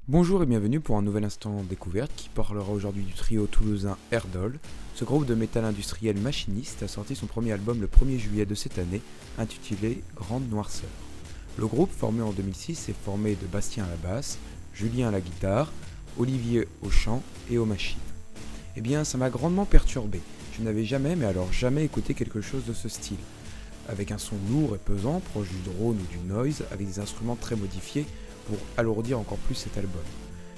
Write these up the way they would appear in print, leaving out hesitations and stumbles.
Bonjour et bienvenue pour un nouvel instant découverte qui parlera aujourd'hui du trio toulousain Erdol. Ce groupe de métal industriel machiniste a sorti son premier album le 1er juillet de cette année, intitulé Grande Noirceur. Le groupe, formé en 2006, est formé de Bastien à la basse, Julien à la guitare, Olivier au chant et aux machines. Eh bien, ça m'a grandement perturbé. Je n'avais jamais, mais alors jamais écouté quelque chose de ce style. Avec un son lourd et pesant, proche du drone ou du noise, avec des instruments très modifiés, pour alourdir encore plus cet album.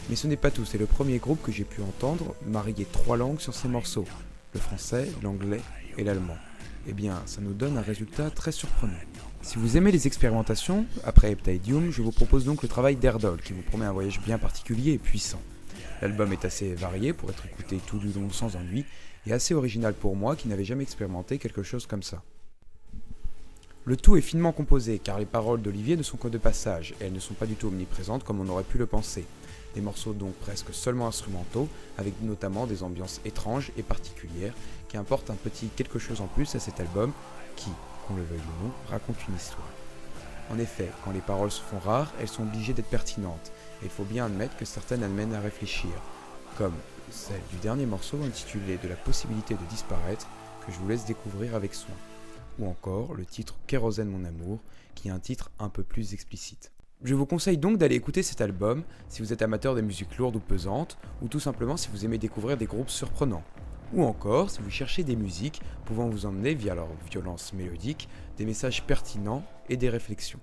Mais ce n'est pas tout, c'est le premier groupe que j'ai pu entendre marier 3 langues sur ses morceaux, le français, l'anglais et l'allemand. Eh bien, ça nous donne un résultat très surprenant. Si vous aimez les expérimentations, après Heptaïdium, je vous propose donc le travail d'Erdol, qui vous promet un voyage bien particulier et puissant. L'album est assez varié pour être écouté tout du long sans ennui, et assez original pour moi qui n'avais jamais expérimenté quelque chose comme ça. Le tout est finement composé car les paroles d'Olivier ne sont que de passage et elles ne sont pas du tout omniprésentes comme on aurait pu le penser. Des morceaux donc presque seulement instrumentaux avec notamment des ambiances étranges et particulières qui apportent un petit quelque chose en plus à cet album qui, qu'on le veuille ou non, raconte une histoire. En effet, quand les paroles se font rares, elles sont obligées d'être pertinentes et il faut bien admettre que certaines amènent à réfléchir, comme celle du dernier morceau intitulé De la possibilité de disparaître que je vous laisse découvrir avec soin. Ou encore le titre Kérosène mon amour, qui est un titre un peu plus explicite. Je vous conseille donc d'aller écouter cet album si vous êtes amateur des musiques lourdes ou pesantes, ou tout simplement si vous aimez découvrir des groupes surprenants. Ou encore si vous cherchez des musiques pouvant vous emmener via leur violence mélodique, des messages pertinents et des réflexions.